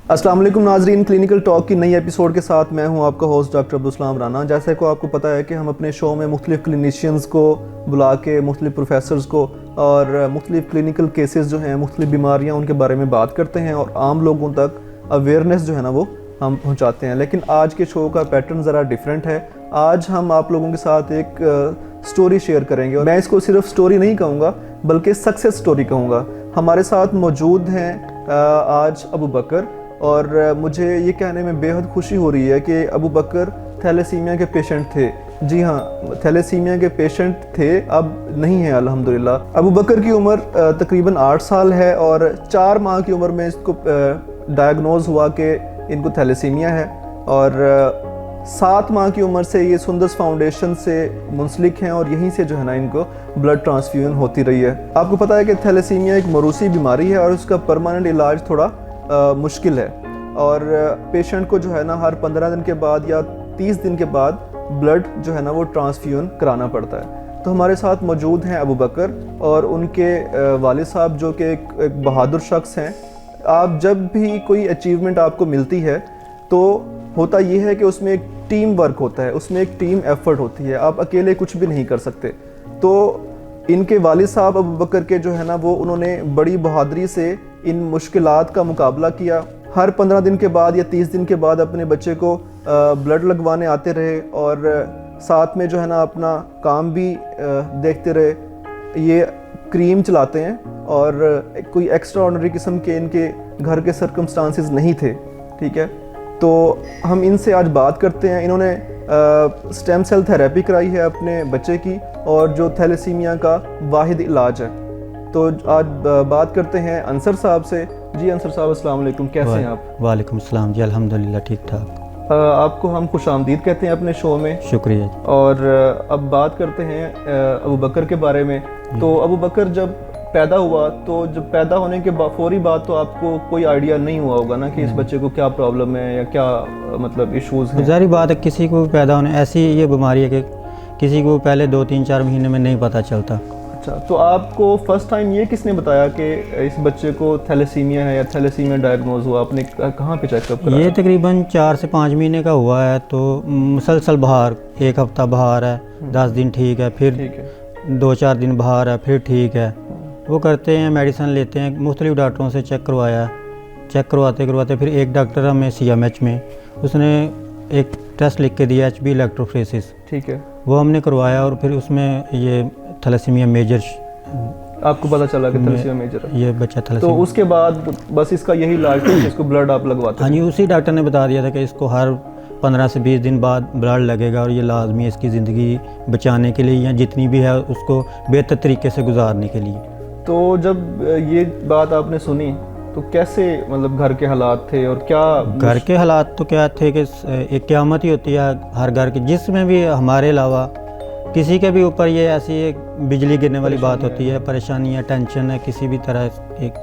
अस्सलाम वालेकुम नाजरीन, क्लिनिकल टॉक की नई एपिसोड के साथ मैं हूं आपका होस्ट डॉक्टर अब्दुलसलाम राना। जैसे को आपको पता है कि हम अपने शो में मुख्तलिफ क्लिनिशियंस को बुला के, मुख्तलिफ प्रोफेसर्स को और मुख्तलिफ क्लिनिकल केसेस जो हैं, मुख्तलिफ बीमारियां, उनके बारे में बात करते हैं और आम लोगों तक अवेयरनेस जो है ना वो हम पहुँचाते हैं। लेकिन आज के शो का पैटर्न ज़रा डिफरेंट है। आज हम आप लोगों के साथ एक स्टोरी शेयर करेंगे और मैं इसको सिर्फ स्टोरी नहीं कहूँगा बल्कि सक्सेस स्टोरी कहूँगा। हमारे साथ मौजूद हैं आज अबू बकर, और मुझे ये कहने में बेहद खुशी हो रही है कि अबू बकर थैलेसीमिया के पेशेंट थे। जी हाँ, थैलेसीमिया के पेशेंट थे, अब नहीं है अल्हम्दुलिल्लाह। अबू बकर की उम्र तकरीबन 8 साल है और 4 माह की उम्र में इसको डायग्नोज हुआ कि इनको थैलेसीमिया है और 7 माह की उम्र से ये सुंदस फाउंडेशन से मुंसलिक हैं और यहीं से जो है ना इनको ब्लड ट्रांसफ्यूजन होती रही है। आपको पता है कि थैलेसीमिया एक मरूसी बीमारी है और उसका परमानेंट इलाज थोड़ा मुश्किल है और पेशेंट को जो है ना हर 15 दिन के बाद या 30 दिन के बाद ब्लड जो है ना वो ट्रांसफ्यूजन कराना पड़ता है। तो हमारे साथ मौजूद हैं अबू बकर और उनके वालिद साहब जो कि एक बहादुर शख्स हैं। आप जब भी कोई अचीवमेंट आपको मिलती है तो होता ये है कि उसमें एक टीम वर्क होता है, उसमें एक टीम एफर्ट होती है, आप अकेले कुछ भी नहीं कर सकते। तो इनके वालिद साहब अबू बकर के जो है ना वो उन्होंने बड़ी बहादुरी से इन मुश्किलात का मुकाबला किया। हर 15 दिन के बाद या 30 दिन के बाद अपने बच्चे को ब्लड लगवाने आते रहे और साथ में जो है ना अपना काम भी देखते रहे। ये क्रीम चलाते हैं और कोई एक्स्ट्रा ऑर्डिनरी किस्म के इनके घर के सर्कमस्टांसेस नहीं थे, ठीक है। तो हम इनसे आज बात करते हैं। इन्होंने स्टेम सेल थेरेपी कराई है अपने बच्चे की और जो थैलेसीमिया का वाहिद इलाज है। तो आज बात करते हैं अंसर साहब से। जी अंसर साहब, अस्सलाम वालेकुम, कैसे हैं आप? वालेकुम सलाम जी, अल्हम्दुलिल्लाह ठीक ठाक। आपको हम खुशामदीद कहते हैं अपने शो में। शुक्रिया। और अब बात करते हैं अबू बकर के बारे में। तो अबू बकर जब पैदा हुआ तो जब पैदा होने के फौरी बाद तो आपको कोई आइडिया नहीं हुआ होगा ना कि इस बच्चे को क्या प्रॉब्लम है या क्या मतलब इश्यूज हैं। जारी बात है, किसी को पैदा होने ऐसी ये बीमारी है कि किसी को पहले 2-3-4 महीने में नहीं पता चलता। अच्छा, तो आपको फर्स्ट टाइम ये किसने बताया कि इस बच्चे को थैलेसीमिया है या थैलेसीमिया डायग्नोज हुआ? आपने कहाँ पे चेकअप कराया? ये तकरीबन 4 से 5 महीने का हुआ है। तो मुसलसल बाहर, 1 हफ्ता बाहर है, 10 दिन ठीक है, फिर 2-4 दिन बाहर है, फिर ठीक है। वो करते हैं, मेडिसिन लेते हैं, मुख्तलिफ डॉक्टरों से चेक करवाया। चेक करवाते फिर एक डॉक्टर हमें CMH में उसने एक टेस्ट लिख के दिया, HB इलेक्ट्रोफोरेसिस, ठीक है। वो हमने करवाया और फिर उसमें ये थैलेसीमिया मेजर आपको पता चला कि थैलेसीमिया मेजर है, ये बच्चा थैलेसीमिया। तो उसके बाद बस इसका यही इलाज था कि इसको ब्लड आप लगवाते? हाँ जी, उसी डॉक्टर ने बता दिया था कि इसको हर 15 से 20 दिन बाद ब्लड लगेगा और ये लाजमी है इसकी ज़िंदगी बचाने के लिए या जितनी भी है उसको बेहतर तरीके से गुजारने के लिए। तो जब ये बात आपने सुनी तो कैसे, मतलब घर के हालात थे और क्या? घर के हालात तो क्या थे कि एक क़यामत ही होती है हर घर के, जिसमें भी हमारे अलावा किसी के भी ऊपर ये ऐसी एक बिजली गिरने वाली बात होती है, परेशानी है, टेंशन है, किसी भी तरह एक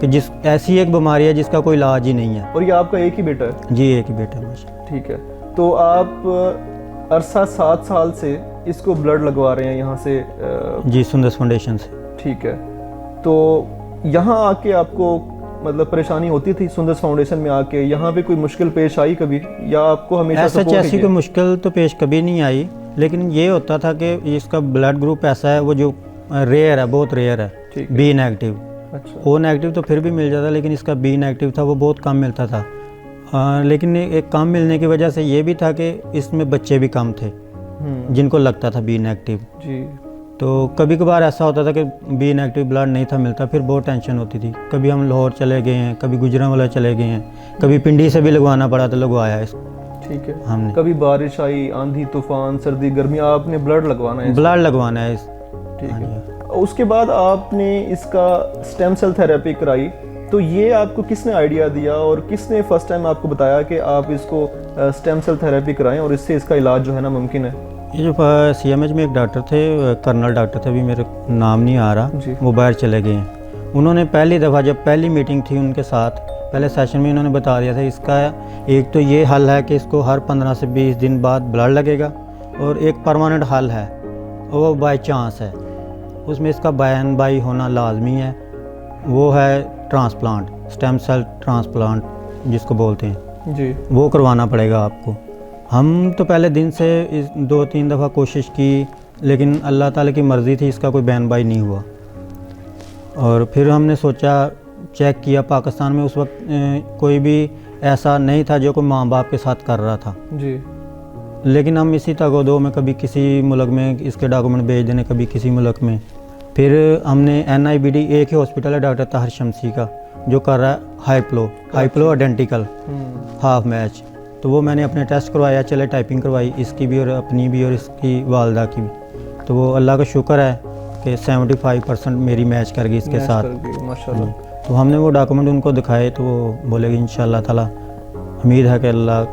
कि जिस ऐसी एक बीमारी है जिसका कोई इलाज ही नहीं है। और ये आपका एक ही बेटा है? जी, एक ही बेटा है माशाल्लाह। ठीक है। तो आप अरसा 7 साल से इसको ब्लड लगवा रहे हैं यहाँ से? जी, सुंदस फाउंडेशन से। ठीक है। तो यहाँ आके आपको मतलब परेशानी होती थी सुंदस फाउंडेशन में आके? यहाँ पे कोई मुश्किल पेश आई कभी या आपको हमेशा सपोर्ट? ऐसी कोई मुश्किल तो पेश कभी नहीं आई, लेकिन ये होता था कि इसका ब्लड ग्रुप ऐसा है वो जो रेयर है, बहुत रेयर है, बी नेगेटिव। अच्छा। ओ नेगेटिव तो फिर भी मिल जाता, लेकिन इसका बी नेगेटिव था, वो बहुत कम मिलता था। लेकिन एक कम मिलने की वजह से ये भी था कि इसमें बच्चे भी कम थे जिनको लगता था बी नेगेटिव। जी। तो कभी कभार ऐसा होता था कि बी नेगेटिव ब्लड नहीं था मिलता, फिर बहुत टेंशन होती थी। कभी हम लाहौर चले गए हैं, कभी गुजरांवाला चले गए हैं, कभी पिंडी से भी लगवाना पड़ा तो लगवाया इसको। ठीक है। हमने कभी बारिश आई, आंधी तूफान, सर्दी गर्मी, आपने ब्लड लगवाना है? ब्लड लगवाना है। ठीक है। उसके बाद आपने इसका स्टेम सेल थेरेपी कराई, तो ये आपको किसने आइडिया दिया और किसने फर्स्ट टाइम आपको बताया कि आप इसको स्टेम सेल थेरेपी कराएं और इससे इसका इलाज जो है ना मुमकिन है? ये जो CMH में एक डॉक्टर थे, कर्नल डॉक्टर थे, अभी मेरे नाम नहीं आ रहा, वो बाहर चले गए हैं। उन्होंने पहली दफ़ा जब पहली मीटिंग थी उनके साथ, पहले सेशन में उन्होंने बता दिया था इसका एक तो ये हल है कि इसको हर 15 से 20 दिन बाद ब्लड लगेगा और एक परमानेंट हल है वो बाय चांस है, उसमें इसका बयान बाई होना लाजमी है, वो है ट्रांसप्लांट, स्टेम सेल ट्रांसप्लांट जिसको बोलते हैं जी, वो करवाना पड़ेगा आपको। हम तो पहले दिन से 2-3 दफ़ा कोशिश की, लेकिन अल्लाह ताला की मर्ज़ी थी, इसका कोई बैन बाई नहीं हुआ। और फिर हमने सोचा, चेक किया, पाकिस्तान में उस वक्त कोई भी ऐसा नहीं था जो कोई माँ बाप के साथ कर रहा था जी, लेकिन हम इसी तगोदो में कभी किसी मुल्क में इसके डॉक्यूमेंट भेज देने, कभी किसी मुल्क में। फिर हमने NIBD, एक ही हॉस्पिटल है डॉक्टर ताहिर शमसी का, जो कर रहा है high flow identical half match. तो वो मैंने अपने टेस्ट करवाया, चले टाइपिंग करवाई, इसकी भी और अपनी भी और इसकी वालदा की भी। तो वो अल्लाह का शुक्र है कि 75% मेरी मैच कर गई इसके साथ, माशाल्लाह। तो हमने वो डॉक्यूमेंट उनको दिखाए, तो वो बोलेगी इंशाल्लाह ताला, उम्मीद है कि अल्लाह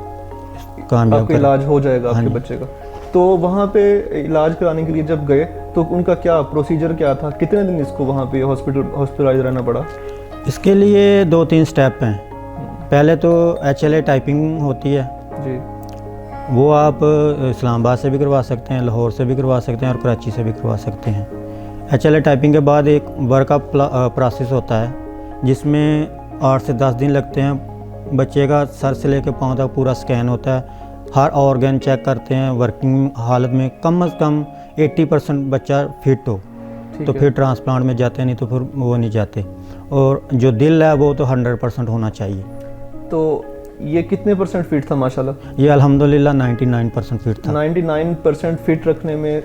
कामयाब आपका इलाज हो जाएगा आपके हाँ बच्चे का। तो वहाँ पे इलाज कराने के लिए जब गए तो उनका क्या प्रोसीजर क्या था, कितने दिन इसको वहाँ पे हॉस्पिटलाइज रहना पड़ा? इसके लिए 2-3 स्टेप हैं। पहले तो HLA टाइपिंग होती है जी, वो आप इस्लामाबाद से भी करवा सकते हैं, लाहौर से भी करवा सकते हैं और कराची से भी करवा सकते हैं। HLA टाइपिंग के बाद एक वर्कअप प्रोसेस होता है जिसमें 8 से 10 दिन लगते हैं। बच्चे का सर से लेकर पाँव तक पूरा स्कैन होता है, हर ऑर्गन चेक करते हैं, वर्किंग हालत में कम से कम 80% बच्चा फिट हो तो फिर ट्रांसप्लांट में जाते हैं, नहीं तो फिर वो नहीं जाते। और जो दिल है वो तो 100% होना चाहिए। तो ये कितने % फिट था माशाल्लाह? ये अल्हम्दुलिल्लाह 99% फिट था। 99% फिट रखने में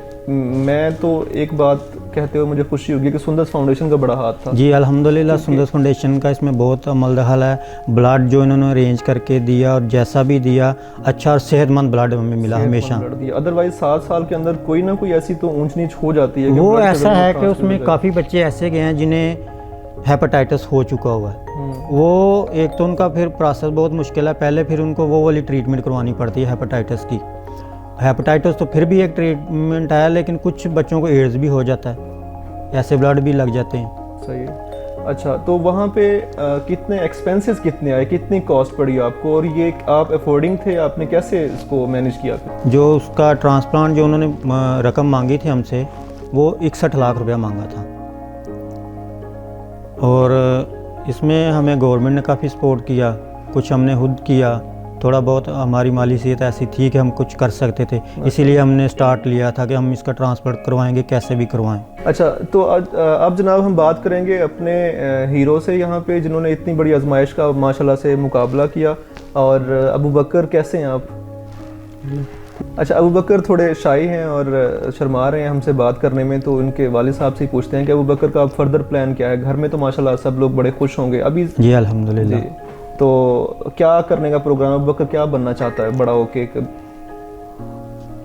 मैं तो एक बात कहते हुए मुझे खुशी होगी कि सुंदर फाउंडेशन का बड़ा हाथ था। जी अल्हम्दुलिल्लाह, सुंदर फाउंडेशन का इसमें बहुत अमल दखल है। ब्लड जो इन्होंने अरेंज करके दिया और जैसा भी दिया, अच्छा और सेहतमंद ब्लड हमें मिला हमेशा। अदरवाइज 7 साल के अंदर कोई ना कोई ऐसी तो ऊंच नीच हो जाती है। वो ऐसा है कि उसमें काफ़ी बच्चे ऐसे गए हैं जिन्हें हेपेटाइटिस हो चुका हुआ है। वो एक तो उनका फिर प्रोसेस बहुत मुश्किल है, पहले फिर उनको वो वाली ट्रीटमेंट करवानी पड़ती है हेपेटाइटिस की। हेपेटाइटिस तो फिर भी एक ट्रीटमेंट है, लेकिन कुछ बच्चों को एड्स भी हो जाता है, ऐसे ब्लड भी लग जाते हैं। सही है। अच्छा, तो वहाँ पे कितने एक्सपेंसेस कितने आए, कितनी कॉस्ट पड़ी आपको, और ये आप अफोर्डिंग थे, आपने कैसे इसको मैनेज किया? जो उसका ट्रांसप्लांट जो उन्होंने रकम मांगी थी हमसे, वो 61 लाख रुपया मांगा था। और इसमें हमें गवर्नमेंट ने काफ़ी सपोर्ट किया, कुछ हमने खुद किया, थोड़ा बहुत हमारी माली सेहत ऐसी थी कि हम कुछ कर सकते थे, इसीलिए हमने स्टार्ट लिया था कि हम इसका ट्रांसप्लांट करवाएंगे, कैसे भी करवाएं। अच्छा, तो अब जनाब हम बात करेंगे अपने हीरो से यहाँ पे, जिन्होंने इतनी बड़ी आजमाइश का माशाल्लाह से मुकाबला किया। और अबू बकर, कैसे हैं आप? अच्छा, अबू बकर थोड़े शाई हैं और शर्मा रहे हैं हमसे बात करने में, तो उनके वालिद साहब से ही पूछते हैं कि अबू बकर का अब फर्दर प्लान क्या है? घर में तो माशाल्लाह सब लोग बड़े खुश होंगे अभी। जी अल्हम्दुलिल्लाह। तो क्या करने का प्रोग्राम, अबू बकर क्या बनना चाहता है बड़ा होके?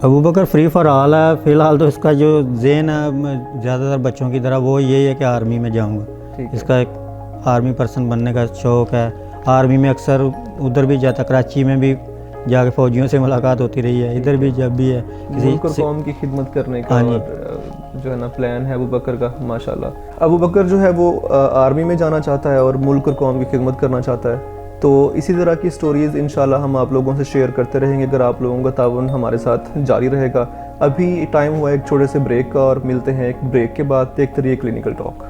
अबू बकर फ्री फॉर ऑल है फ़िलहाल, तो इसका जो ज़हन है ज़्यादातर बच्चों की तरह वो यही है कि आर्मी में जाऊँगा। इसका एक आर्मी पर्सन बनने का शौक़ है। आर्मी में अक्सर उधर भी जाता, कराची में भी जाके फ़ौजियों से मुलाकात होती रही है, इधर भी जब भी है किसी कौम की खिदमत करने का और जो है ना प्लान है अबू बकर का माशाल्लाह। अबू बकर जो है वो आर्मी में जाना चाहता है और मुल्क और कौम की खिदमत करना चाहता है। तो इसी तरह की स्टोरीज़ इंशाल्लाह हम आप लोगों से शेयर करते रहेंगे अगर आप लोगों का ताउन हमारे साथ जारी रहेगा। अभी टाइम हुआ एक छोटे से ब्रेक का, और मिलते हैं एक ब्रेक के बाद। देखते रहिए क्लिनिकल टॉक।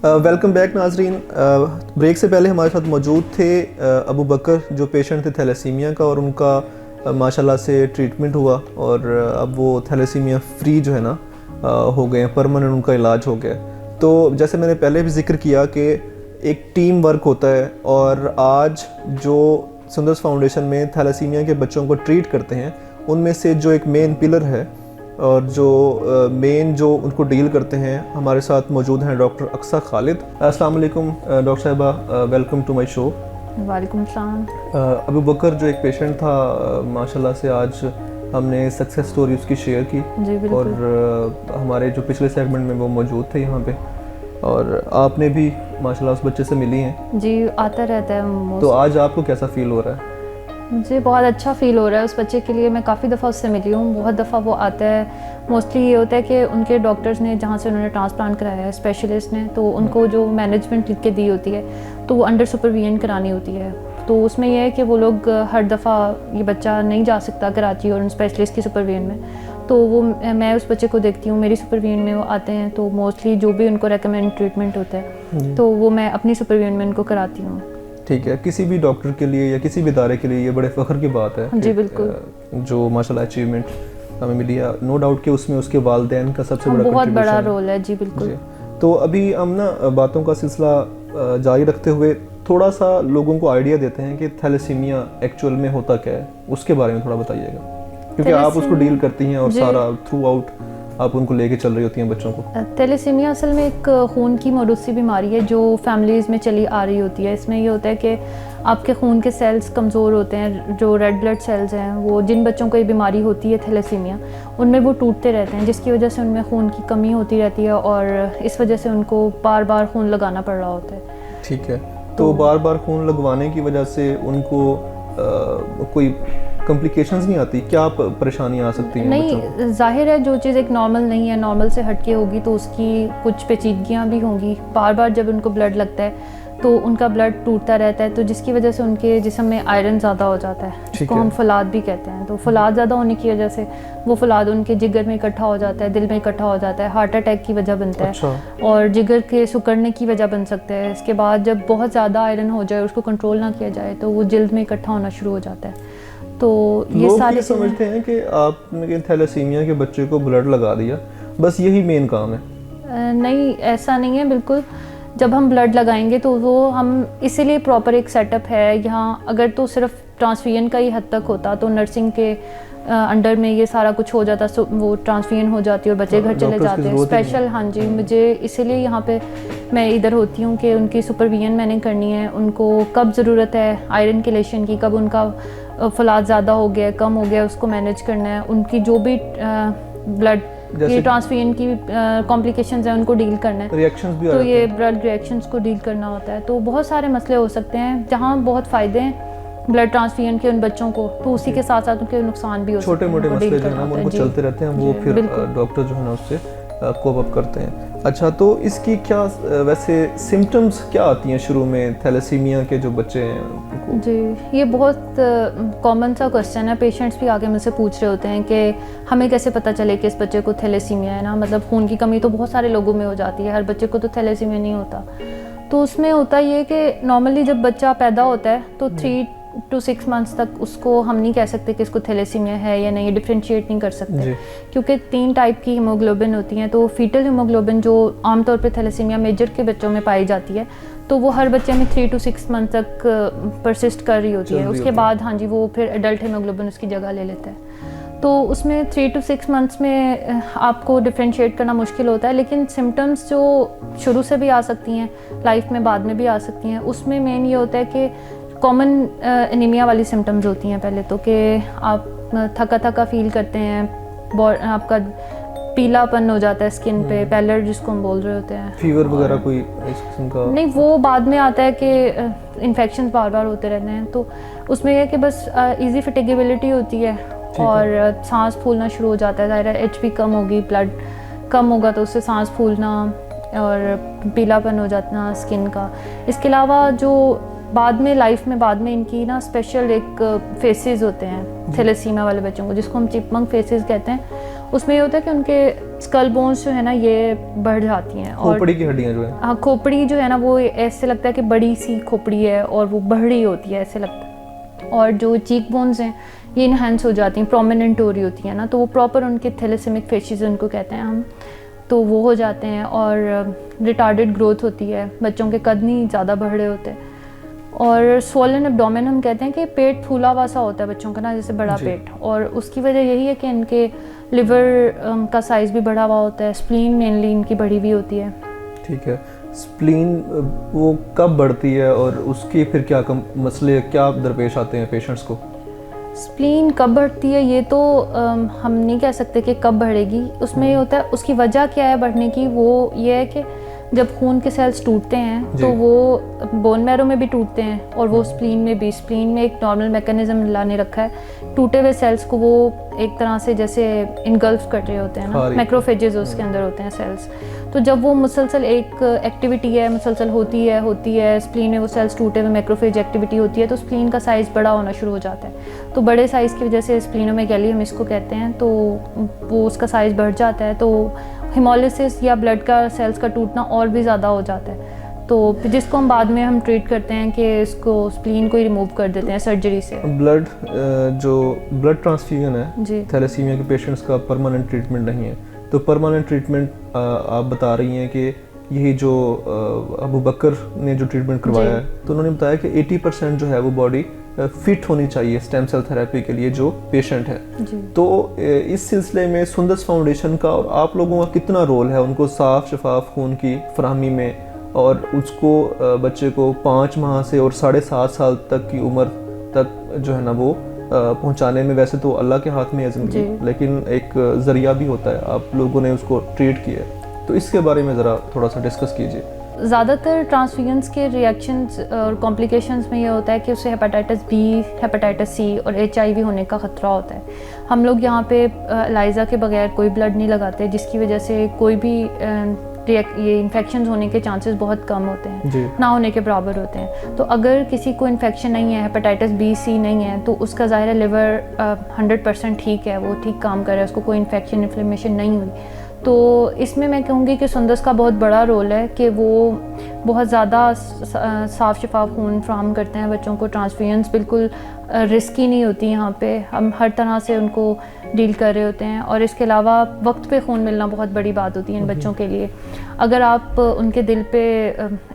वेलकम बैक नाजरीन। ब्रेक से पहले हमारे साथ मौजूद थे अबू बकर, जो पेशेंट थे थैलेसीमिया का, और उनका माशाल्लाह से ट्रीटमेंट हुआ और अब वो थैलेसीमिया फ्री जो है ना हो गए हैं, परमानेंट उनका इलाज हो गया। तो जैसे मैंने पहले भी जिक्र किया कि एक टीम वर्क होता है, और आज जो सुंदर्स फाउंडेशन में थैलेसीमिया के बच्चों को ट्रीट करते हैं, उनमें से जो एक मेन पिलर है और जो मेन जो उनको डील करते हैं, हमारे साथ मौजूद हैं डॉक्टर अक्सा खालिद। अस्सलाम वालेकुम डॉक्टर साहिबा, वेलकम टू माय शो। वालेकुम सलाम। अबू बकर जो एक पेशेंट था, माशाल्लाह से आज हमने सक्सेस स्टोरी उसकी शेयर की, और हमारे जो पिछले सेगमेंट में वो मौजूद थे यहाँ पे, और आपने भी माशाल्लाह उस बच्चे से मिली हैं। जी, आता रहता है। तो आज आपको कैसा फील हो रहा है? मुझे बहुत अच्छा फ़ील हो रहा है उस बच्चे के लिए। मैं काफ़ी दफ़ा उससे मिली हूँ, बहुत दफ़ा वो आता है। मोस्टली ये होता है कि उनके डॉक्टर्स ने जहाँ से उन्होंने ट्रांसप्लांट कराया है, स्पेशलिस्ट ने, तो उनको जो मैनेजमेंट लिख के दी होती है तो वो अंडर सुपरविजन करानी होती है। तो उसमें यह है कि वो लोग हर दफ़ा, ये बच्चा नहीं जा सकता कराची और उन स्पेशलिस्ट की सुपरविजन में, तो वो मैं उस बच्चे को देखती हूँ, मेरी सुपरविजन में वो आते हैं, तो मोस्टली जो भी उनको रेकमेंड ट्रीटमेंट होता है तो वो मैं अपनी सुपरविजन में उनको कराती हूँ। ठीक है, किसी भी डॉक्टर के लिए या किसी भी इदारे के लिए ये बड़े फ़ख्र की बात है जी बिल्कुल, जो माशाल्लाह अचीवमेंट हमें मिली है, नो डाउट कि उसमें उसके वालिदैन का सबसे बड़ा बहुत बड़ा रोल है। जी बिल्कुल। तो अभी हम ना बातों का सिलसिला जारी रखते हुए थोड़ा सा लोगों को आइडिया देते हैं कि थैलेसीमिया एक्चुअल में होता क्या है, उसके बारे में थोड़ा बताइएगा, क्योंकि आप उसको डील करती हैं और सारा थ्रू आउट आप उनको लेके चल रही होती हैं बच्चों को। थैलेसीमिया असल में एक खून की मौरूसी बीमारी है जो फैमिलीज़ में चली आ रही होती है। इसमें ये होता है कि आपके खून के सेल्स कमज़ोर होते हैं, जो रेड ब्लड सेल्स हैं, वो जिन बच्चों को ये बीमारी होती है थैलेसीमिया, उनमें वो टूटते रहते हैं, जिसकी वजह से उनमें खून की कमी होती रहती है और इस वजह से उनको बार बार खून लगाना पड़ रहा होता है। ठीक है, तो बार बार खून लगवाने की वजह से उनको कोई कॉम्प्लिकेशंस नहीं आती, क्या परेशानी आ सकती है? नहीं, जाहिर है जो चीज़ एक नॉर्मल नहीं है, नॉर्मल से हटके होगी तो उसकी कुछ पेचीदगियाँ भी होंगी। बार बार जब उनको ब्लड लगता है तो उनका ब्लड टूटता रहता है, तो जिसकी वजह से उनके जिस्म में आयरन ज़्यादा हो जाता है, जिसको हम फलाद भी कहते हैं। तो फलाद ज़्यादा होने की वजह से वो फलाद उनके जिगर में इकट्ठा हो जाता है, दिल में इकट्ठा हो जाता है, हार्ट अटैक की वजह बनता है और जिगर के सिकुड़ने की वजह बन सकता है। इसके बाद जब बहुत ज़्यादा आयरन हो जाए, उसको कंट्रोल ना किया जाए तो वो जल्द में इकट्ठा होना शुरू हो जाता है। तो ये सारे समझते हैं कि आपने थैलेसीमिया के बच्चे को ब्लड लगा दिया, बस यही मेन काम है। नहीं, ऐसा नहीं है बिल्कुल। जब हम ब्लड लगाएंगे तो वो हम इसीलिए प्रॉपर एक सेटअप है यहाँ। अगर तो सिर्फ ट्रांसफ्यूजन का ही हद तक होता तो नर्सिंग के अंडर में ये सारा कुछ हो जाता, वो ट्रांसफ्यूजन हो जाती और बच्चे घर चले जाते हैं। स्पेशल हाँ जी, मुझे इसीलिए यहाँ पे मैं इधर होती हूँ कि उनकी सुपरविजन मैंने करनी है। उनको कब ज़रूरत है आयरन केलेशन की, कब उनका फलाद ज़्यादा हो गया, कम हो गया, उसको मैनेज करना है। उनकी जो भी ब्लड की ट्रांसफ्यूजन की कॉम्प्लिकेशंस हैं उनको डील करना है, रिएक्शंस भी तो ये ब्लड रिएक्शंस को डील करना होता है। तो बहुत सारे मसले हो सकते हैं जहाँ बहुत फ़ायदे हैं ब्लड ट्रांसफ्यूजन के उन बच्चों को, तो उसी के साथ साथ उनके नुकसान भी हो सकते हैं। छोटे मोटे मसले जो है ना उनको चलते रहते हैं, वो फिर डॉक्टर जो है ना उससे कोप अप करते हैं। अच्छा, तो इसकी क्या वैसे सिम्टम्स क्या आती हैं शुरू में थैलेसीमिया के जो बच्चे हैं? जी, ये बहुत कॉमन सा क्वेश्चन है। पेशेंट्स भी आके मुझसे पूछ रहे होते हैं कि हमें कैसे पता चले कि इस बच्चे को थैलेसीमिया है ना। मतलब खून की कमी तो बहुत सारे लोगों में हो जाती है, हर बच्चे को तो थैलेसीमिया नहीं होता। तो उसमें होता ये कि नॉर्मली जब बच्चा पैदा होता है तो 3 to 6 मंथ्स तक उसको हम नहीं कह सकते कि इसको थैलेसीमिया है या नहीं, डिफ्रेंशिएट नहीं कर सकते, क्योंकि 3 टाइप की हीमोग्लोबिन होती हैं। तो फीटल हीमोग्लोबिन जो आमतौर पे थैलेसीमिया मेजर के बच्चों में पाई जाती है, तो वो हर बच्चे में 3 to 6 मंथ तक परसिस्ट कर रही होती है। उसके बाद हाँ जी वो फिर एडल्ट हीमोग्लोबिन उसकी जगह ले लेता है। तो उसमें 3 to 6 मंथ्स में आपको डिफ्रेंशिएट करना मुश्किल होता है, लेकिन सिम्टम्स जो शुरू से भी आ सकती हैं, लाइफ में बाद में भी आ सकती हैं, उसमें मेन ये होता है कि कॉमन एनीमिया वाली सिम्टम्स होती हैं। पहले तो कि आप थका थका फील करते हैं, आपका पीलापन हो जाता है स्किन पे, पैलर जिसको हम बोल रहे होते हैं। फीवर वगैरह कोई इस किस्म का नहीं, वो बाद में आता है कि इन्फेक्शन बार बार होते रहते हैं। तो उसमें यह है कि बस ईजी फिटिगेबिलिटी होती है और सांस फूलना शुरू हो जाता है। ज़ाहिर है HP कम होगी, ब्लड कम होगा तो उससे सांस फूलना और पीलापन हो जाना स्किन का। इसके अलावा जो बाद में लाइफ में बाद में इनकी ना स्पेशल एक फेसेस होते हैं थैलेसीमिया वाले बच्चों को, जिसको हम चिपमंक फेसेस कहते हैं। उसमें ये होता है कि उनके स्कल बोन्स जो है ना ये बढ़ जाती हैं और खोपड़ी की हड्डियां जो है, हाँ खोपड़ी जो है ना वो ऐसे लगता है कि बड़ी सी खोपड़ी है और वो बढ़ रही होती है, ऐसे लगता है। और जो चीक बोन्स हैं ये इनहेंस हो जाती हैं, प्रोमिनेंट हो रही होती हैं ना, तो वो प्रॉपर उनके थैलेसेमिक फेसेस उनको कहते हैं हम, तो वो हो जाते हैं। और रिटार्डेड ग्रोथ होती है, बच्चों के कद नहीं ज़्यादा बढ़ रहे होते। और स्वोलन एब्डोमेन हम कहते हैं कि पेट फूला हुआ सा होता है बच्चों का ना, जैसे बड़ा पेट, और उसकी वजह यही है कि इनके लिवर का साइज़ भी बढ़ा हुआ होता है, स्प्लीन मेनली इनकी बढ़ी हुई होती है। ठीक है, स्प्लीन वो कब बढ़ती है और उसके फिर क्या मसले क्या दरपेश आते हैं पेशेंट्स को? स्प्लीन कब बढ़ती है ये तो हम नहीं कह सकते कि कब बढ़ेगी। उसमें ये होता है उसकी वजह क्या है बढ़ने की, वो ये है कि जब खून के सेल्स टूटते हैं तो वो बोन मैरो में भी टूटते हैं और वो स्प्लीन में भी। स्प्लीन में एक नॉर्मल मैकेनिज्म अल्लाह ने रखा है, टूटे हुए सेल्स को वो एक तरह से जैसे इनगल्फ कर रहे होते हैं ना, मैक्रोफेजेस उसके अंदर होते हैं सेल्स। तो जब वो मुसलसल एक एक्टिविटी है मुसलसल होती है स्प्लीन में वो सेल्स टूटे हुए मैक्रोफेज एक्टिविटी होती है, तो स्प्लीन का साइज़ बड़ा होना शुरू हो जाता है। तो बड़े साइज़ की वजह से स्प्लीनोमेगैली हम इसको कहते हैं, तो वो उसका साइज़ बढ़ जाता है, तो हेमोलिसिस या ब्लड का सेल्स का टूटना और भी ज़्यादा हो जाता है। तो जिसको हम बाद में हम ट्रीट करते हैं कि इसको स्प्लीन को ही रिमूव कर देते हैं सर्जरी से। जो ब्लड ट्रांसफ्यूजन है थैलेसीमिया के पेशेंट्स का परमानेंट ट्रीटमेंट नहीं है, तो परमानेंट ट्रीटमेंट आप बता रही हैं कि यही जो अबू बकर ने जो ट्रीटमेंट करवाया है, तो उन्होंने बताया कि 80% जो है वो बॉडी फिट होनी चाहिए स्टेम सेल थेरेपी के लिए जो पेशेंट है। तो इस सिलसिले में सुंदस फाउंडेशन का और आप लोगों का कितना रोल है उनको साफ शफाफ खून की फराहमी में, और उसको बच्चे को 5 माह से और 7.5 साल तक की उम्र तक जो है ना वो पहुंचाने में, वैसे तो अल्लाह के हाथ में है ज़िंदगी, लेकिन एक ज़रिया भी होता है, आप लोगों ने उसको ट्रीट किया है, तो इसके बारे में ज़रा थोड़ा सा डिस्कस कीजिए। ज़्यादातर ट्रांसफ्यूजन्स के रिएक्शंस और कॉम्प्लिकेशंस में ये होता है कि उससे हेपेटाइटिस बी, हेपेटाइटिस सी और HIV होने का ख़तरा होता है। हम लोग यहाँ पे एलाइज़ा के बगैर कोई ब्लड नहीं लगाते, जिसकी वजह से कोई भी ये इन्फेक्शन होने के चांसेस बहुत कम होते हैं, ना होने के बराबर होते हैं। तो अगर किसी को इन्फेक्शन नहीं है, हेपेटाइटिस बी, सी नहीं है, तो उसका ज़ाहिर लिवर 100% ठीक है, वो ठीक काम कर रहा है, उसको कोई इन्फेक्शन इन्फ्लेमेशन नहीं हुई। तो इसमें मैं कहूँगी कि सुंदस का बहुत बड़ा रोल है कि वो बहुत ज़्यादा साफ़ शफाफ खून फ्राहम करते हैं बच्चों को। ट्रांसफ्यूजन्स बिल्कुल रिस्की नहीं होती, यहाँ पे हम हर तरह से उनको डील कर रहे होते हैं, और इसके अलावा वक्त पे खून मिलना बहुत बड़ी बात होती है इन बच्चों के लिए। अगर आप उनके दिल पे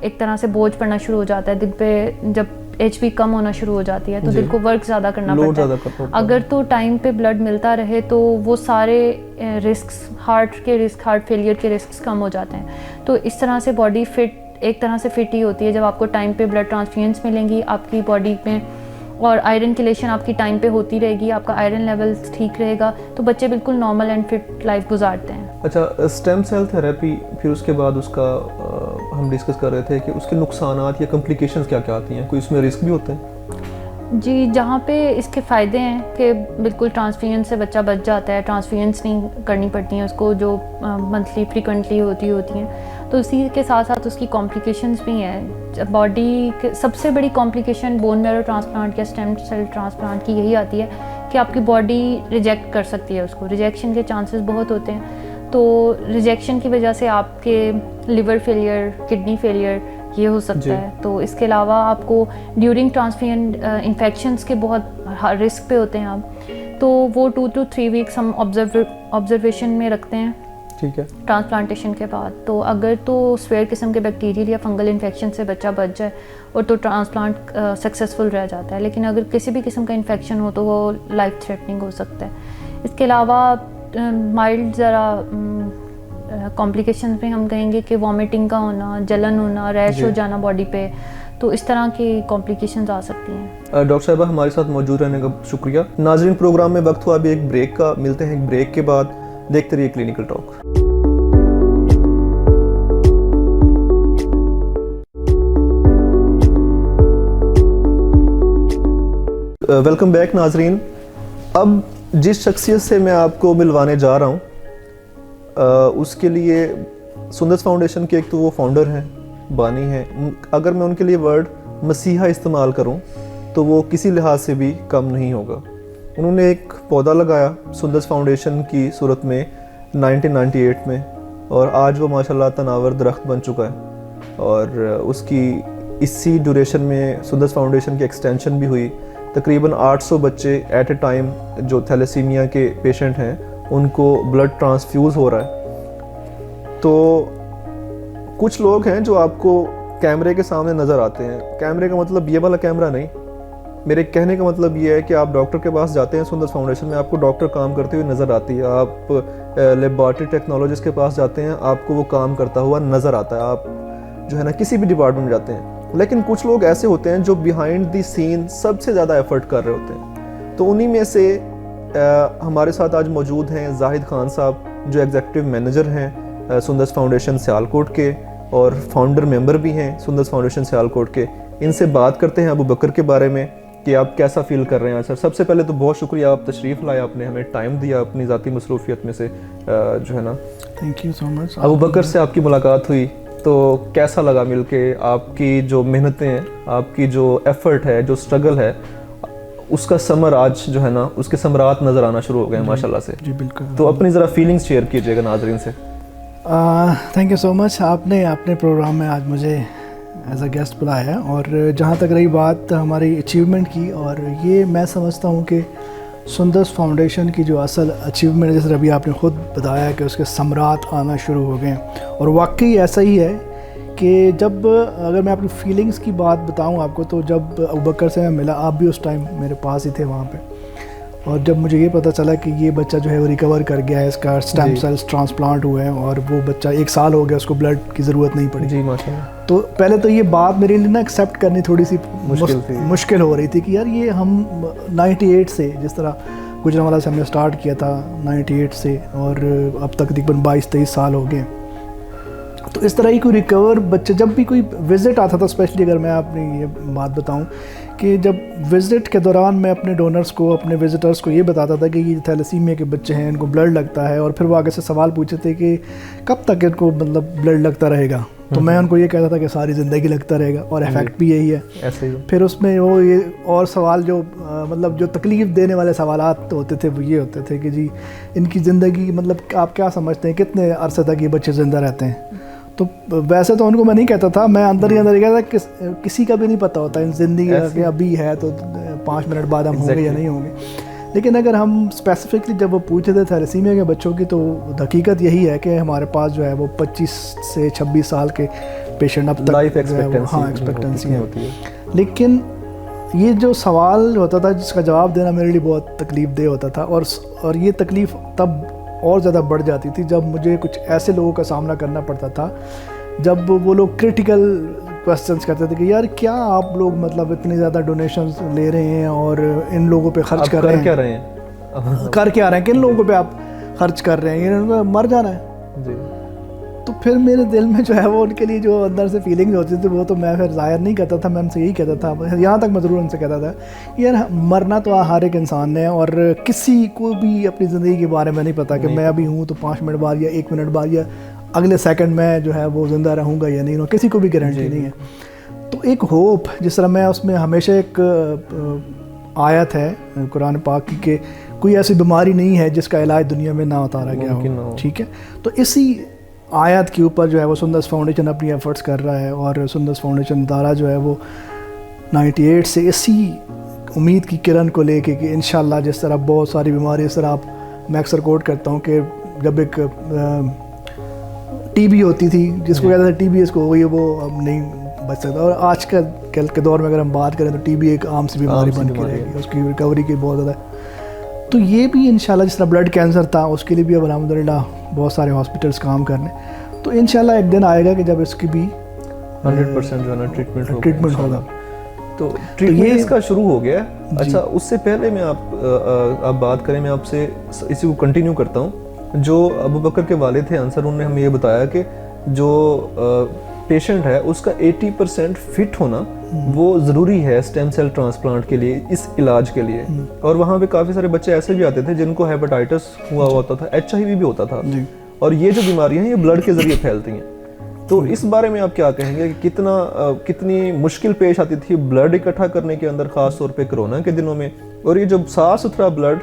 एक तरह से बोझ पड़ना शुरू हो जाता है, दिल पे जब HP कम होना शुरू हो जाती है तो दिल को वर्क ज़्यादा करना पड़ता है। अगर तो टाइम पे ब्लड मिलता रहे तो वो सारे रिस्क्स, हार्ट फेलियर के रिस्क्स कम हो जाते हैं। तो इस तरह से बॉडी फिट, एक तरह से फिट ही होती है जब आपको टाइम पे ब्लड ट्रांसफ्यूजन्स मिलेंगी आपकी बॉडी में, और आयरन किलेशन आपकी टाइम पे होती रहेगी, आपका आयरन लेवल ठीक रहेगा, तो बच्चे बिल्कुल नॉर्मल एंड फिट लाइफ गुजारते हैं। अच्छा, स्टेम सेल थेरेपी, फिर उसके बाद उसका हम डिस्कस कर रहे थे कि उसके नुकसानात या कॉम्प्लिकेशंस क्या क्या आती हैं, कोई उसमें रिस्क भी होते हैं? जी, जहाँ पे इसके फ़ायदे हैं कि बिल्कुल ट्रांसफ्यूजन से बच्चा बच जाता है, ट्रांसफ्यूजन्स नहीं करनी पड़ती हैं उसको जो मंथली फ्रीक्वेंटली होती हैं, तो इसी के साथ साथ उसकी कॉम्प्लिकेशंस भी हैं। बॉडी के सबसे बड़ी कॉम्प्लिकेशन बोन मैरो ट्रांसप्लांट या स्टेम सेल ट्रांसप्लांट की यही आती है कि आपकी बॉडी रिजेक्ट कर सकती है उसको, रिजेक्शन के चांसेस बहुत होते हैं। तो रिजेक्शन की वजह से आपके लिवर फेलियर, किडनी फेलियर ये हो सकता है। तो इसके अलावा आपको ड्यूरिंग ट्रांसफ्यूजन इन्फेक्शंस के बहुत रिस्क पे होते हैं आप, तो वो 2 to 3 वीक्स हम ऑब्जर्वेशन में रखते हैं, ठीक है, ट्रांसप्लांटेशन के बाद। तो अगर तो स्वेयर किस्म के बैक्टीरियल या फंगल इन्फेक्शन से बच्चा बच जाए और तो ट्रांसप्लांट सक्सेसफुल रह जाता है, लेकिन अगर किसी भी किस्म का इन्फेक्शन हो तो वो लाइफ थ्रेटनिंग हो सकता है। इसके अलावा माइल्ड ज़रा कॉम्प्लिकेशंस में हम कहेंगे कि वॉमिटिंग का होना, जलन होना, रैश हो जाना बॉडी पे, तो इस तरह की कॉम्प्लिकेशंस आ सकती हैं। डॉक्टर साहिबा, हमारे साथ मौजूद रहने का शुक्रिया। नाज़रीन, प्रोग्राम में वक्त हुआ अभी एक ब्रेक का, मिलते हैं एक ब्रेक के बाद, देखते रहिए क्लिनिकल टॉक। वेलकम बैक नाज़रीन। अब जिस शख्सियत से मैं आपको मिलवाने जा रहा हूँ उसके लिए सुंदस फाउंडेशन के एक तो वो फाउंडर हैं, बानी हैं। अगर मैं उनके लिए वर्ड मसीहा इस्तेमाल करूं तो वो किसी लिहाज से भी कम नहीं होगा। उन्होंने एक पौधा लगाया सुंदस फाउंडेशन की सूरत में 1998 में, और आज वो माशाल्लाह तनावर दरख्त बन चुका है, और उसकी इसी ड्यूरेशन में सुंदस फाउंडेशन की एक्सटेंशन भी हुई। तकरीबन 800 बच्चे एट ए टाइम जो थैलेसीमिया के पेशेंट हैं उनको ब्लड ट्रांसफ्यूज़ हो रहा है। तो कुछ लोग हैं जो आपको कैमरे के सामने नज़र आते हैं, कैमरे का मतलब ये वाला कैमरा नहीं, मेरे कहने का मतलब ये है कि आप डॉक्टर के पास जाते हैं सुंदस फाउंडेशन में, आपको डॉक्टर काम करते हुए नज़र आती है। आप लेबॉरेटरी टेक्नोलॉजिस्ट के पास जाते हैं, आपको वो काम करता हुआ नज़र आता है। आप जो है ना किसी भी डिपार्टमेंट में जाते हैं, लेकिन कुछ लोग ऐसे होते हैं जो बिहाइंड द सीन सबसे ज़्यादा एफर्ट कर रहे होते हैं। तो उन्हीं में से हमारे साथ आज मौजूद हैं जाहिद खान साहब, जो एग्जीक्यूटिव मैनेजर हैं सुंदस फाउंडेशन सियालकोट के, और फाउंडर मेंबर भी हैं सुंदस फाउंडेशन सियालकोट के। इनसे बात करते हैं अबू बकर के बारे में कि आप कैसा फील कर रहे हैं। सर सबसे पहले तो बहुत शुक्रिया, आप तशरीफ़ लाए, आपने हमें टाइम दिया अपनी ज़ाती मसरूफियत में से जो है ना। Thank you so much. Abu Bakar से आपकी मुलाकात हुई तो कैसा लगा मिलके? आपकी जो मेहनतें हैं, आपकी जो एफर्ट है, जो स्ट्रगल है, उसका समर आज जो है ना, उसके समरात नज़र आना शुरू हो गए माशाल्लाह से। जी बिल्कुल। तो अपनी ज़रा फीलिंग्स शेयर कीजिएगा नाज़रीन से। थैंक यू सो मच, आपने अपने प्रोग्राम में आज मुझे एज अ गेस्ट बुलाया है। और जहाँ तक रही बात हमारी अचीवमेंट की, और ये मैं समझता हूँ कि सुंदस फाउंडेशन की जो असल अचीवमेंट, जैसे अभी आपने ख़ुद बताया कि उसके समरात आना शुरू हो गए, और वाकई ऐसा ही है कि जब अगर मैं अपनी फीलिंग्स की बात बताऊं आपको, तो जब अबू बकर से मैं मिला, आप भी उस टाइम मेरे पास ही थे वहाँ पे, और जब मुझे ये पता चला कि ये बच्चा जो है वो रिकवर कर गया है, इसका स्टेम सेल्स ट्रांसप्लांट हुए हैं, और वो बच्चा 1 साल हो गया, उसको ब्लड की ज़रूरत नहीं पड़ी। जी माशाल्लाह। तो पहले तो ये बात मेरे लिए ना एक्सेप्ट करनी थोड़ी सी मुश्किल हो रही थी कि यार ये हम 98 से, जिस तरह गुजरांवाला से हमने स्टार्ट किया था 98 से, और अब तक तकरीबन 22-23 साल हो गए। तो इस तरह ही कोई रिकवर बच्चे, जब भी कोई विज़िट आता था, स्पेशली अगर मैं अपनी ये बात बताऊं कि जब विज़िट के दौरान मैं अपने डोनर्स को, अपने विज़िटर्स को ये बताता था कि ये थैलेसीमिया के बच्चे हैं, इनको ब्लड लगता है, और फिर वो आगे से सवाल पूछते थे कि कब तक इनको मतलब ब्लड लगता रहेगा, तो मैं उनको ये कहता था कि सारी ज़िंदगी लगता रहेगा, और इफेक्ट भी यही है। ऐसे ही फिर उसमें वो ये और सवाल जो मतलब जो तकलीफ़ देने वाले सवालात होते थे वो ये होते थे कि जी इनकी ज़िंदगी, मतलब आप क्या समझते हैं कितने अरसे तक ये बच्चे ज़िंदा रहते हैं? तो वैसे तो उनको मैं नहीं कहता था, मैं अंदर ही अंदर ये कहता था किसी का भी नहीं पता होता इन ज़िंदगी अभी है तो 5 मिनट बाद हम होंगे या नहीं होंगे। लेकिन अगर हम स्पेसिफिकली जब वो पूछे थे थैलेसीमिया के बच्चों की, तो हकीकत यही है कि हमारे पास जो है वो 25 से 26 साल के पेशेंट अब तक लाइफ एक्सपेक्टेंसी, हाँ एक्सपेक्टेंसी होती है। लेकिन ये जो सवाल होता था जिसका जवाब देना मेरे लिए बहुत तकलीफ़ दे होता था, और ये तकलीफ़ तब और ज़्यादा बढ़ जाती थी जब मुझे कुछ ऐसे लोगों का सामना करना पड़ता था, जब वो लोग क्रिटिकल क्वेश्चंस करते थे कि यार क्या आप लोग मतलब इतनी ज़्यादा डोनेशंस ले रहे हैं और इन लोगों पे खर्च कर रहे हैं, कर क्या रहे हैं, किन लोगों पे आप खर्च कर रहे हैं, इन्होंने मर जाना है जी। तो फिर मेरे दिल में जो है वो उनके लिए जो अंदर से फीलिंग्स होती थी वो तो मैं फिर ज़ाहिर नहीं करता था, मैं उनसे यही कहता था, यहाँ तक मैं ज़रूर उनसे कहता था यार मरना तो हर एक इंसान ने, और किसी को भी अपनी ज़िंदगी के बारे में नहीं पता कि मैं अभी हूँ तो 5 मिनट बाद या 1 मिनट बाद या अगले सेकंड में जो है वो ज़िंदा रहूँगा या नहीं, किसी को भी गारंटी नहीं है। तो एक होप, जिस तरह मैं उसमें हमेशा एक आयत है कुरान पाक की कि कोई ऐसी बीमारी नहीं है जिसका इलाज दुनिया में ना उतारा गया हो, ठीक है। तो इसी आयत के ऊपर जो है वो सुंदस फाउंडेशन अपनी एफर्ट्स कर रहा है, और सुंदस फाउंडेशन दारा जो है वो 98 से इसी उम्मीद की किरण को लेके कि इंशाल्लाह जिस तरह बहुत सारी बीमारी, इस तरह मैं अक्सर कोट करता हूँ कि जब एक टीबी होती थी जिसको कहते थे टीबी इसको हो गई, वो अब नहीं बच सकता, और आज कल के दौर में अगर हम बात करें तो टीबी एक आम सी बीमारी बन के रहेगी, उसकी रिकवरी की बहुत ज़्यादा। तो ये भी इंशाल्लाह जिस तरह ब्लड कैंसर था उसके लिए भी अब अल्हम्दुलिल्लाह बहुत सारे हॉस्पिटल्स काम कर रहे हैं, तो इंशाल्लाह एक दिन आएगा कि जब इसकी भी 100% जो है ना ट्रीटमेंट होगा। तो ट्रीटमेंट इसका शुरू हो गया है। अच्छा, उससे पहले मैं आप बात करें, मैं आपसे इसी को कंटिन्यू करता हूँ। जो अबू बकर के वालिद थे अंसर, उन्होंने हमें ये बताया कि जो पेशेंट है उसका 80% फिट होना वो ज़रूरी है स्टेम सेल ट्रांसप्लांट के लिए, इस इलाज के लिए। और वहाँ पे काफ़ी सारे बच्चे ऐसे भी आते थे जिनको हेपेटाइटिस हुआ होता था, HIV भी होता था, और ये जो बीमारियाँ हैं ये ब्लड के ज़रिए फैलती हैं। तो इस बारे में आप क्या कहेंगे कि कितनी मुश्किल पेश आती थी ब्लड इकट्ठा करने के अंदर, ख़ास तौर पे कोरोना के दिनों में, और ये जो साफ़ सुथरा blood,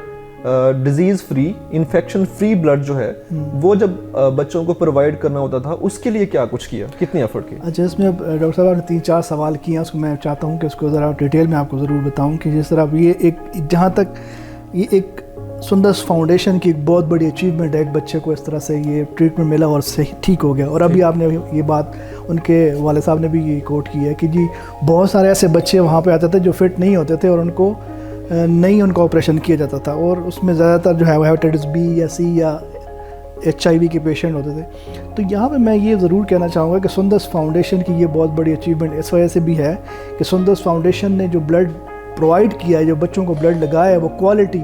disease free, infection free blood जो है वो जब बच्चों को प्रोवाइड करना होता था, उसके लिए क्या कुछ किया, कितनी एफर्ट की? अच्छा, इसमें डॉक्टर साहब ने 3-4 सवाल किए हैं, उसको मैं चाहता हूँ कि उसको ज़रा डिटेल में आपको ज़रूर बताऊँ कि जिस तरह ये एक, जहाँ तक ये एक सुंदस फाउंडेशन की एक बहुत बड़ी अचीवमेंट है, एक बच्चे को इस तरह से ये ट्रीटमेंट मिला और सही ठीक हो गया। और अभी आपने ये बात उनके वाले साहब ने भी ये कोट की है कि जी बहुत सारे ऐसे बच्चे वहाँ पे आते थे जो फिट नहीं होते थे और उनको नहीं उनका ऑपरेशन किया जाता था, और उसमें ज़्यादातर जो है वो हेपेटाइटिस B या C या HIV के पेशेंट होते थे। तो यहाँ पे मैं ये ज़रूर कहना चाहूँगा कि सुंदस फाउंडेशन की ये बहुत बड़ी अचीवमेंट इस वजह से भी है कि सुंदस फाउंडेशन ने जो ब्लड प्रोवाइड किया है, जो बच्चों को ब्लड लगाया है, वो क्वालिटी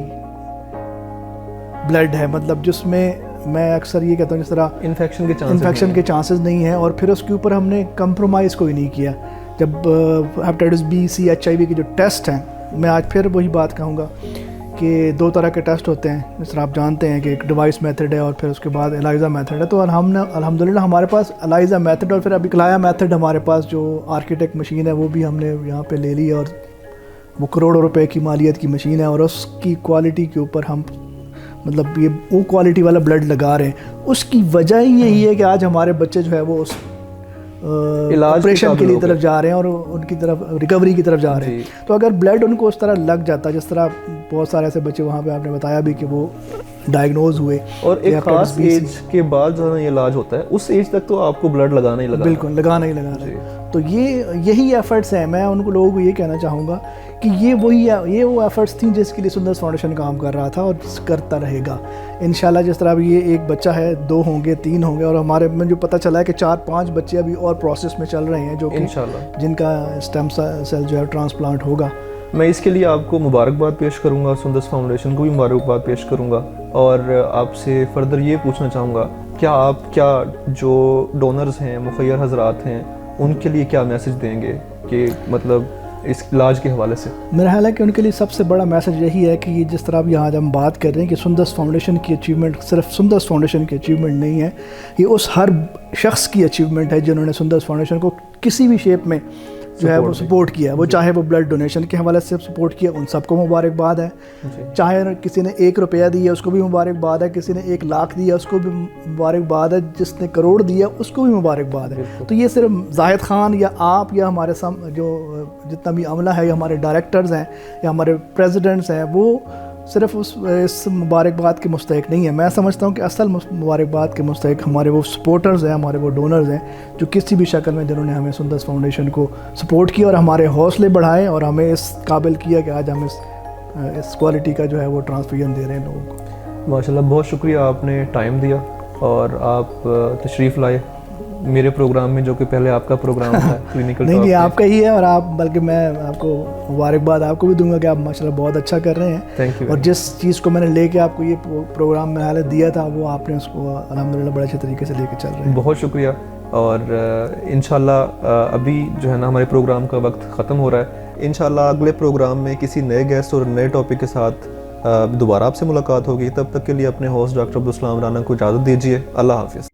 ब्लड है, मतलब जिसमें मैं अक्सर ये कहता हूँ जिस तरह इन्फेक्शन के चांसेस नहीं है, और फिर उसके ऊपर हमने कंप्रोमाइज़ कोई नहीं किया। जब हेपेटाइटिस बी, सी, HIV के जो टेस्ट हैं, मैं आज फिर वही बात कहूँगा कि 2 तरह के टेस्ट होते हैं, जिस तरह आप जानते हैं कि एक डिवाइस मेथड है और फिर उसके बाद एलाइजा मेथड है। तो हमने अल्हम्दुलिल्लाह हमारे पास एलाइजा मेथड और फिर अभी क्लाया मेथड हमारे पास जो आर्किटेक्ट मशीन है वो भी हमने यहाँ पे ले ली है, और वो करोड़ों रुपए की मालियत की मशीन है, और उसकी क्वालिटी के ऊपर हम मतलब ये वो क्वालिटी वाला ब्लड लगा रहे हैं। उसकी वजह ही यही है कि आज हमारे बच्चे जो है वो उस ऑपरेशन के लिए तरफ जा रहे हैं और उनकी तरफ रिकवरी की तरफ जा रहे हैं। तो अगर ब्लड उनको उस तरह लग जाता, जिस तरह बहुत सारे ऐसे बच्चे वहाँ पे आपने बताया भी कि वो डायग्नोज हुए, और एक खास एज के बाद जो है ना ये इलाज होता है, उस एज तक तो आपको ब्लड लगाना ही लगाना, बिल्कुल लगाना ही लगाना है। तो यही एफर्ट्स हैं। मैं उनको लोगों को ये कहना चाहूँगा कि ये वो एफर्ट्स थी जिसके लिए सुंदर फाउंडेशन काम कर रहा था और करता रहेगा इंशाल्लाह। जिस तरह अभी ये एक बच्चा है, 2 होंगे, 3 होंगे, और हमारे में जो पता चला है कि 4-5 बच्चे अभी और प्रोसेस में चल रहे हैं जो कि इंशाल्लाह जिनका स्टेम सेल जो है ट्रांसप्लांट होगा। मैं इसके लिए आपको मुबारकबाद पेश करूंगा, सुंदर फाउंडेशन को भी मुबारकबाद पेश करूंगा, और आपसे फर्दर ये पूछना चाहूँगा क्या जो डोनर्स हैं, मुखैर हजरात हैं, उनके लिए क्या मैसेज देंगे कि मतलब इस इलाज के हवाले से? मेरा ख्याल है कि उनके लिए सबसे बड़ा मैसेज यही है कि जिस तरह अभी आज हम बात कर रहे हैं कि सुंदर फाउंडेशन की अचीवमेंट सिर्फ सुंदर फाउंडेशन की अचीवमेंट नहीं है, ये उस हर शख्स की अचीवमेंट है जिन्होंने सुंदर फाउंडेशन को किसी भी शेप में जो है वो सपोर्ट किया, वो चाहे वो ब्लड डोनेशन के हवाले से सपोर्ट किया, उन सबको मुबारकबाद है। चाहे किसी ने 1 रुपया दिया उसको भी मुबारकबाद है, किसी ने 1 लाख दिया उसको भी मुबारकबाद है, जिसने करोड़ दिया उसको भी मुबारकबाद है। तो ये सिर्फ जाहिद खान या आप या हमारे जो जितना भी अमला है या हमारे डायरेक्टर्स हैं या हमारे प्रेसिडेंट्स हैं, वो सिर्फ इस मुबारकबाद के मुस्तहिक नहीं है। मैं समझता हूँ कि असल मुबारकबाद के मुस्तहिक हमारे वो सपोर्टर्स हैं, हमारे वो डोनर्स हैं, जो किसी भी शक्ल में जिन्होंने हमें सुंदर फाउंडेशन को सपोर्ट किया और हमारे हौसले बढ़ाए और हमें इस काबिल किया कि आज हम इस क्वालिटी का जो है वो ट्रांसफ्यूजन दे रहे हैं लोगों को। माशाल्लाह, बहुत शुक्रिया, आपने टाइम दिया और आप तशरीफ़ लाए मेरे प्रोग्राम में, जो कि पहले आपका प्रोग्राम था क्लिनिकल नहीं आपका ही है, और आप बल्कि मैं आपको मुबारकबाद आपको भी दूंगा कि आप माशाल्लाह बहुत अच्छा कर रहे हैं। Thank you. और जिस चीज़ को मैंने लेके आपको ये प्रोग्राम में हालत दिया था वो आपने उसको अल्हम्दुलिल्लाह बड़े अच्छे तरीके से लेके चल रहे हैं। बहुत शुक्रिया। और इंशाल्लाह अभी जो है ना हमारे प्रोग्राम का वक्त ख़त्म हो रहा है। इंशाल्लाह अगले प्रोग्राम में किसी नए गेस्ट और नए टॉपिक के साथ दोबारा आपसे मुलाकात होगी। तब तक के लिए अपने होस्ट डॉक्टर अब्दुल सलाम राना को इजाज़त दीजिए। अल्लाह हाफिज़।